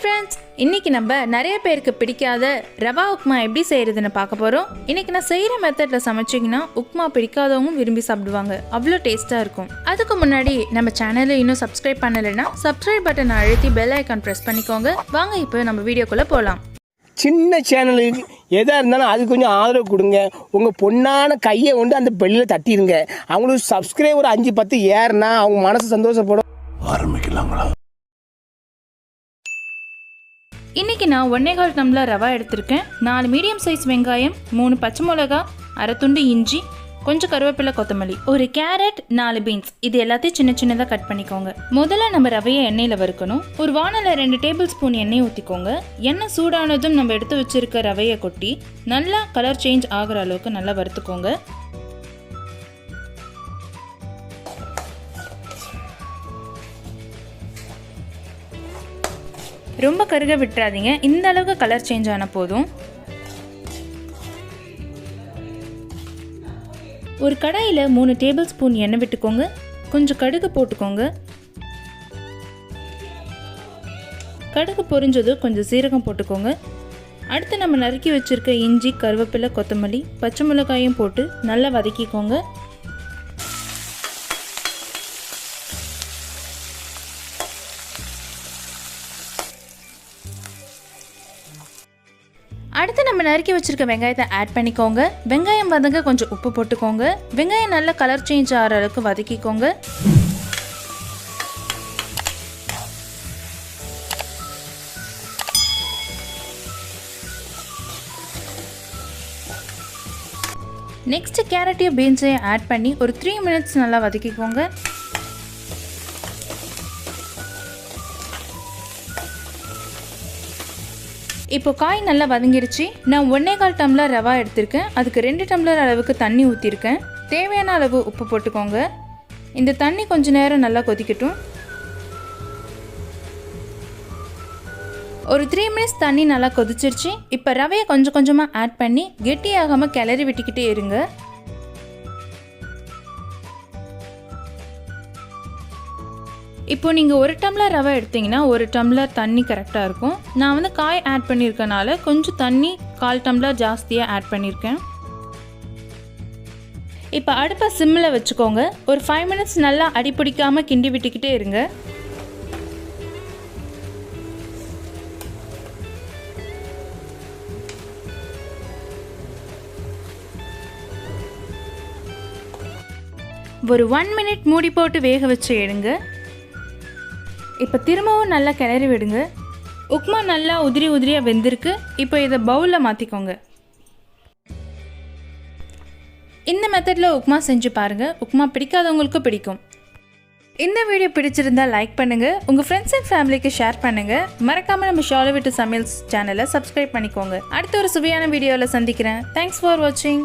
Friends, இன்னைக்கு நம்ம நிறைய பேருக்கு பிடிக்காத ரவா உப்மா எப்படி செய்யறதுன்னு பார்க்க போறோம். இன்னைக்கு நான் செய்யற மெத்தட்ல சமைச்சிங்கன்னா உப்மா பிடிக்காதவங்க விரும்பி சாப்பிடுவாங்க. அவ்வளோ டேஸ்டா இருக்கும். அதுக்கு முன்னாடி நம்ம சேனலை இன்னும் சப்ஸ்கிரைப் பண்ணலைன்னா சப்ஸ்கிரைப் பட்டனை அழுத்தி பெல் ஐக்கான் ப்ரெஸ் பண்ணிக்கோங்க. வாங்க இப்போ நம்ம வீடியோக்குள்ள போகலாம். சின்ன சேனலுக்கு எதாக இருந்தாலும் அது கொஞ்சம் ஆதரவு கொடுங்க. உங்கள் பொண்ணான கையை கொண்டு அந்த பெல்லில் தட்டிடுங்க. அவங்களுக்கு சப்ஸ்கிரைபர் 5-10 ஏறுனா அவங்க மனசு சந்தோஷப்படும். ஆரம்பிக்கலாங்களா? இன்னைக்கு நான் 1.25 டம்ளர் ரவா எடுத்திருக்கேன். 4 மீடியம் சைஸ் வெங்காயம், 3 பச்சை மிளகா, அரை துண்டு இஞ்சி, கொஞ்சம் கருவேப்பிலை, கொத்தமல்லி, ஒரு கேரட், 4 பீன்ஸ். இது எல்லாத்தையும் சின்ன சின்னதாக கட் பண்ணிக்கோங்க. முதல்ல நம்ம ரவையை எண்ணெயில் வறுக்கணும். ஒரு வானல்ல 2 டேபிள் ஸ்பூன் எண்ணெய் ஊற்றிக்கோங்க. எண்ணெய் சூடானதும் நம்ம எடுத்து வச்சிருக்க ரவையை கொட்டி நல்லா கலர் சேஞ்ச் ஆகிற அளவுக்கு நல்லா வறுத்துக்கோங்க. ரொம்ப கருக விட்டுறாதீங்க. இந்த அளவுக்கு கலர் சேஞ்ச் ஆன போதும். ஒரு கடாயில் 3 டேபிள் ஸ்பூன் எண்ணெய் விட்டுக்கோங்க. கொஞ்சம் கடுகு போட்டுக்கோங்க. கடுகு பொரிஞ்சதும் கொஞ்சம் சீரகம் போட்டுக்கோங்க. அடுத்து நம்ம நறுக்கி வச்சிருக்க இஞ்சி, கருவேப்பிலை, கொத்தமல்லி, பச்சை மிளகாயும் போட்டு நல்லா வதக்கிக்கோங்க. அடுத்து நம்ம நறுக்கி வச்சிருக்க வெங்காயத்தை ஆட் பண்ணிக்கோங்க. வெங்காயம் வதங்க கொஞ்சம் உப்பு போட்டுக்கோங்க. வெங்காயம் நல்லா கலர் சேஞ்ச் ஆகிற அளவுக்கு வதக்கிக்கோங்க. நெக்ஸ்ட் கேரட்டையும் பீன்ஸையும் ஆட் பண்ணி ஒரு 3 மினிட்ஸ் நல்லா வதக்கிக்கோங்க. இப்போ காய் நல்லா வதங்கிருச்சு. நான் 1.25 டம்ளர் ரவா எடுத்திருக்கேன். அதுக்கு 2 டம்ளர் அளவுக்கு தண்ணி ஊற்றிருக்கேன். தேவையான அளவு உப்பு போட்டுக்கோங்க. இந்த தண்ணி கொஞ்ச நேரம் நல்லா கொதிக்கட்டும். ஒரு 3 மினிட்ஸ் தண்ணி நல்லா கொதிச்சிருச்சு. இப்போ ரவையை கொஞ்சம் கொஞ்சமாக ஆட் பண்ணி கெட்டியாகாமல் கிளறி விட்டுக்கிட்டே இருங்க. இப்போ நீங்கள் 1 டம்ளர் ரவை எடுத்தீங்கன்னா 1 டம்ளர் தண்ணி கரெக்டாக இருக்கும். நான் காய் ஆட் பண்ணியிருக்கனால கொஞ்சம் தண்ணி 1/4 டம்ளர் ஜாஸ்தியாக ஆட் பண்ணியிருக்கேன். இப்போ அடுப்பை சிம்மில் வச்சுக்கோங்க. ஒரு 5 மினிட்ஸ் நல்லா அடிப்பிடிக்காமல் கிண்டி விட்டுக்கிட்டே இருங்க. ஒரு 1 மினிட் மூடி போட்டு வேக வச்சு எடுங்க. இப்போ திரும்பவும் நல்லா கிளறி விடுங்க. உப்மா நல்லா உதிரியாக வெந்திருக்கு. இப்போ இதை பவுலில் மாற்றிக்கோங்க. இந்த மெத்தடில் உப்மா செஞ்சு பாருங்கள். உப்மா பிடிக்காதவங்களுக்கு பிடிக்கும். இந்த வீடியோ பிடிச்சிருந்தா லைக் பண்ணுங்கள். உங்கள் ஃப்ரெண்ட்ஸ் அண்ட் ஃபேமிலிக்கு ஷேர் பண்ணுங்கள். மறக்காமல் நம்ம ஷாலு வெetu சமையல் சேனலை சப்ஸ்கிரைப் பண்ணிக்கோங்க. அடுத்த ஒரு சுவையான வீடியோவில் சந்திக்கிறேன். தேங்க்ஸ் ஃபார் வாட்சிங்.